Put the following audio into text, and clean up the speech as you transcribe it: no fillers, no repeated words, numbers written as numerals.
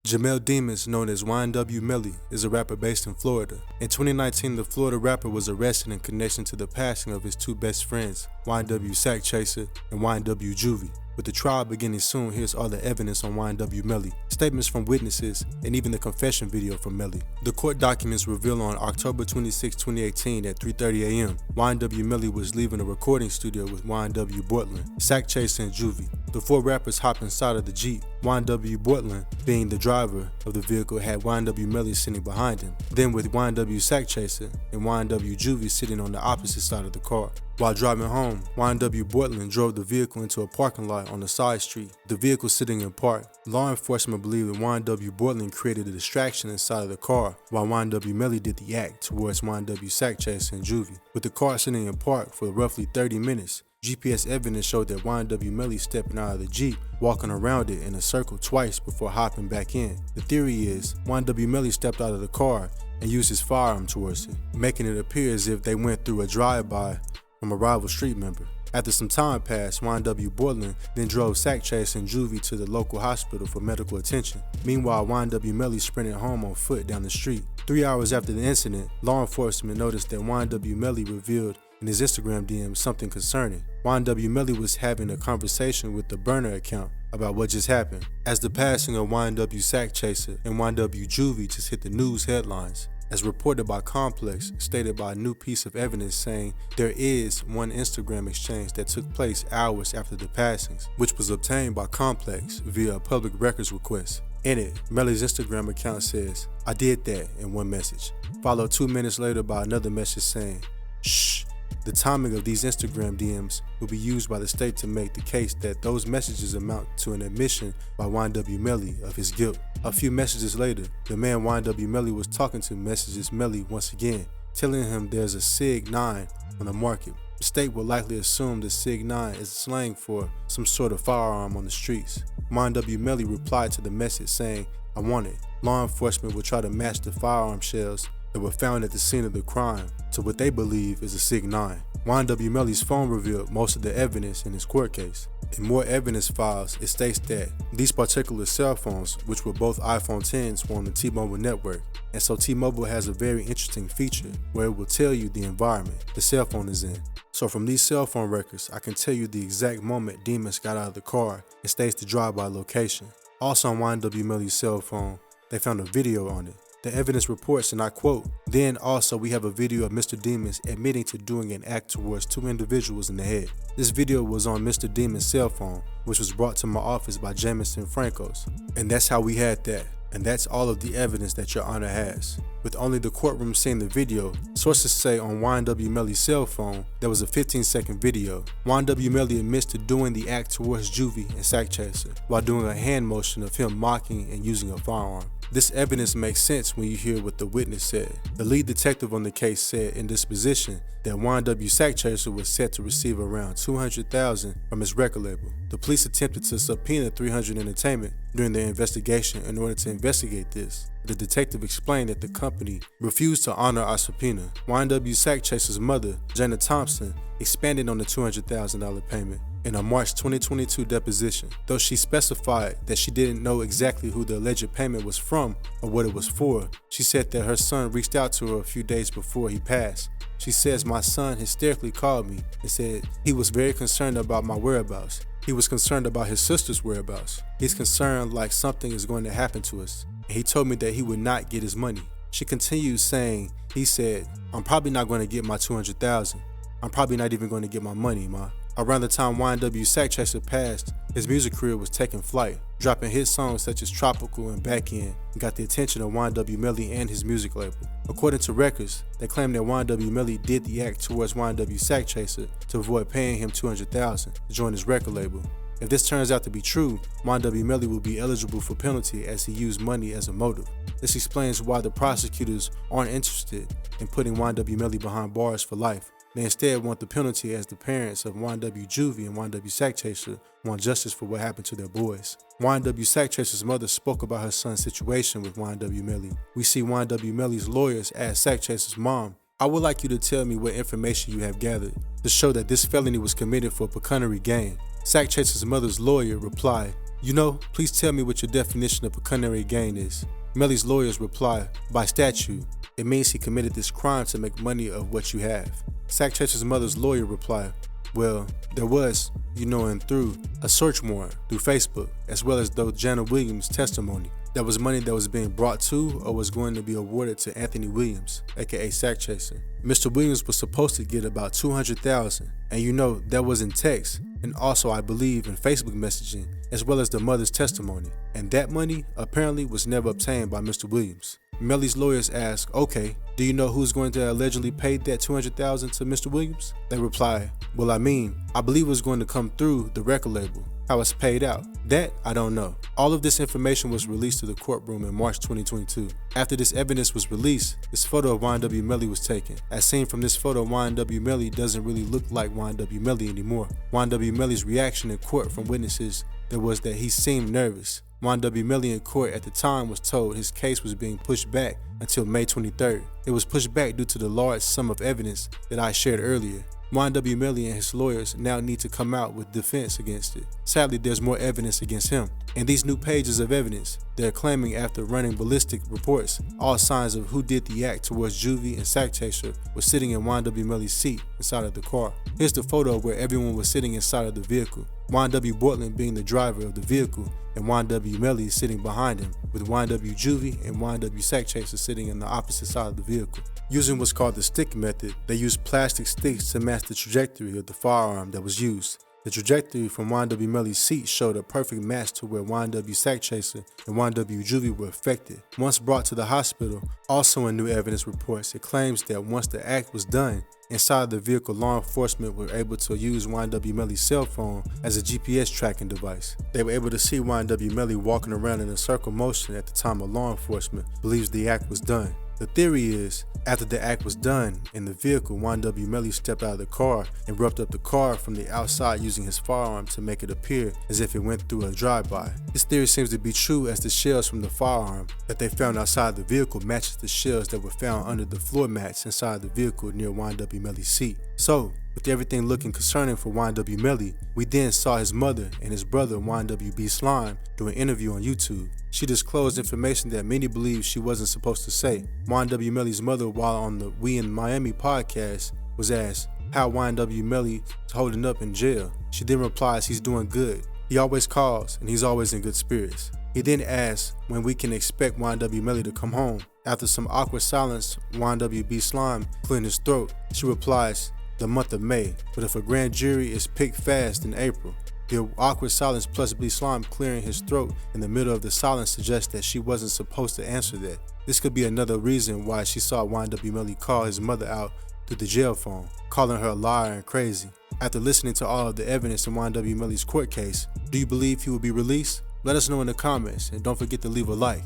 Jamel Demus, known as YNW Melly, is a rapper based in Florida. In 2019, the Florida rapper was arrested in connection to the passing of his two best friends, YNW Sakchaser and YNW Juvy. With the trial beginning soon, here's all the evidence on YNW Melly, statements from witnesses, and even the confession video from Melly. The court documents reveal on October 26, 2018 at 3:30 a.m., YNW Melly was leaving a recording studio with YNW Bortland, Sakchaser, and Juvy. The four rappers hopped inside of the Jeep. YNW Bortland, being the driver of the vehicle, had YNW Melly sitting behind him. Then with YNW Sakchaser and YNW Juvy sitting on the opposite side of the car. While driving home, YNW Bortland drove the vehicle into a parking lot on a side street. The vehicle sitting in park. Law enforcement believe that YNW Bortland created a distraction inside of the car, while YNW Melly did the act towards YNW Sakchaser and Juvy. With the car sitting in park for roughly 30 minutes, GPS evidence showed that YNW Melly stepping out of the Jeep, walking around it in a circle twice before hopping back in. The theory is YNW Melly stepped out of the car and used his firearm towards it, making it appear as if they went through a drive-by from a rival street member. After some time passed, YNW Bortland then drove Sakchaser and Juvy to the local hospital for medical attention. Meanwhile, YNW Melly sprinted home on foot down the street. 3 hours after the incident, law enforcement noticed that YNW Melly revealed in his Instagram DM something concerning. YNW Melly was having a conversation with the burner account about what just happened, as the passing of YNW Sakchaser and YNW Juvy just hit the news headlines. As reported by Complex, stated by a new piece of evidence saying there is one Instagram exchange that took place hours after the passings, which was obtained by Complex via a public records request. In it, Melly's Instagram account says, "I did that," in one message, followed 2 minutes later by another message saying, "Shh." The timing of these Instagram DMs will be used by the state to make the case that those messages amount to an admission by YNW Melly of his guilt. A few messages later, the man YNW Melly was talking to messages Melly once again, telling him there's a Sig 9 on the market. The state will likely assume the Sig 9 is slang for some sort of firearm on the streets. YNW Melly replied to the message saying, "I want it." Law enforcement will try to match the firearm shells that were found at the scene of the crime to what they believe is a Sig 9. YNW Melly's phone revealed most of the evidence in his court case. In more evidence files, it states that these particular cell phones, which were both iPhone 10s, were on the T-Mobile network. And so T-Mobile has a very interesting feature where it will tell you the environment the cell phone is in. So from these cell phone records, I can tell you the exact moment Demus got out of the car and states the drive-by location. Also on YNW Melly's cell phone, they found a video on it. The evidence reports, and I quote, "Then also we have a video of Mr. Demus admitting to doing an act towards two individuals in the head." This video was on Mr. Demus' cell phone, which was brought to my office by Jamison Francos. And that's how we had that. And that's all of the evidence that Your Honor has. With only the courtroom seeing the video, sources say on YNW Melly's cell phone, there was a 15-second video. YNW Melly admits to doing the act towards Juvy and Sakchaser, while doing a hand motion of him mocking and using a firearm. This evidence makes sense when you hear what the witness said. The lead detective on the case said in disposition that YNW Sakchaser was set to receive around $200,000 from his record label. The police attempted to subpoena 300 Entertainment during their investigation in order to investigate this. The detective explained that the company refused to honor our subpoena. YNW Sakchaser's mother, Jana Thompson, expanded on the $200,000 payment in a March 2022 deposition, though she specified that she didn't know exactly who the alleged payment was from or what it was for. She said that her son reached out to her a few days before he passed. She says, "My son hysterically called me and said he was very concerned about my whereabouts. He was concerned about his sister's whereabouts. He's concerned like something is going to happen to us. And he told me that he would not get his money." She continues saying, "He said, I'm probably not going to get my $200,000. I'm probably not even going to get my money, ma." Around the time YNW Sakchaser passed, his music career was taking flight, dropping hit songs such as Tropical and Back End, and got the attention of YNW Melly and his music label. According to records, they claim that YNW Melly did the act towards YNW Sakchaser to avoid paying him $200,000 to join his record label. If this turns out to be true, YNW Melly will be eligible for penalty as he used money as a motive. This explains why the prosecutors aren't interested in putting YNW Melly behind bars for life. They instead want the penalty as the parents of YNW Juvy and YNW Sakchaser want justice for what happened to their boys. YNW Sakchaser's mother spoke about her son's situation with YNW Melly. We see YNW Melly's lawyers ask Sakchaser's mom, "I would like you to tell me what information you have gathered to show that this felony was committed for pecuniary gain." Sakchaser's mother's lawyer replied, You know, please tell me what your definition of pecuniary gain is. Melly's lawyers reply, by statute, it means he committed this crime to make money of what you have. Sakchaser's mother's lawyer replied, well, there was, and through a search warrant through Facebook, as well as though Jana Williams' testimony, that was money that was being brought to or was going to be awarded to Anthony Williams, aka Sakchaser. Mr. Williams was supposed to get about $200,000, and that was in text, and also I believe in Facebook messaging, as well as the mother's testimony, and that money apparently was never obtained by Mr. Williams. Melly's lawyers ask, okay, do you know who's going to allegedly pay that $200,000 to Mr. Williams? They reply, well, I believe it was going to come through the record label. How it's paid out, that I don't know. All of this information was released to the courtroom in March 2022. After this evidence was released, this photo of YNW Melly was taken. As seen from this photo, YNW Melly doesn't really look like YNW Melly anymore. YNW Melly's reaction in court from witnesses was that he seemed nervous. YNW Melly in court at the time was told his case was being pushed back until May 23rd. It was pushed back due to the large sum of evidence that I shared earlier. YNW Melly and his lawyers now need to come out with defense against it. Sadly, there's more evidence against him. In these new pages of evidence, they're claiming after running ballistic reports, all signs of who did the act towards Juvy and Sakchaser was sitting in YNW Melly's seat inside of the car. Here's the photo where everyone was sitting inside of the vehicle. YNW Bortland being the driver of the vehicle and YNW Melly sitting behind him, with YNW Juvy and YNW Sakchaser sitting on the opposite side of the vehicle. Using what's called the stick method, they used plastic sticks to match the trajectory of the firearm that was used. The trajectory from YNW Melly's seat showed a perfect match to where YNW Sakchaser and YNW Juvy were affected. Once brought to the hospital, also in new evidence reports, it claims that once the act was done, inside the vehicle, law enforcement were able to use YNW Melly's cell phone as a GPS tracking device. They were able to see YNW Melly walking around in a circle motion at the time of law enforcement believes the act was done. The theory is, after the act was done in the vehicle, YNW Melly stepped out of the car and roughed up the car from the outside using his firearm to make it appear as if it went through a drive-by. This theory seems to be true as the shells from the firearm that they found outside the vehicle matches the shells that were found under the floor mats inside the vehicle near YNW Melly's seat. So, with everything looking concerning for YNW Melly, we then saw his mother and his brother YNW Slime do an interview on YouTube. She disclosed information that many believe she wasn't supposed to say. YNW Melly's mother, while on the We in Miami podcast, was asked how YNW Melly is holding up in jail. She then replies he's doing good. He always calls and he's always in good spirits. He then asks when we can expect YNW Melly to come home. After some awkward silence, YNW Slime cleared his throat. She replies, the month of May, but if a grand jury is picked fast in April. The awkward silence plus B Slime clearing his throat in the middle of the silence suggests that she wasn't supposed to answer that. This could be another reason why she saw YNW Melly call his mother out through the jail phone, calling her a liar and crazy. After listening to all of the evidence in YNW Melly's court case, do you believe he will be released? Let us know in the comments and don't forget to leave a like.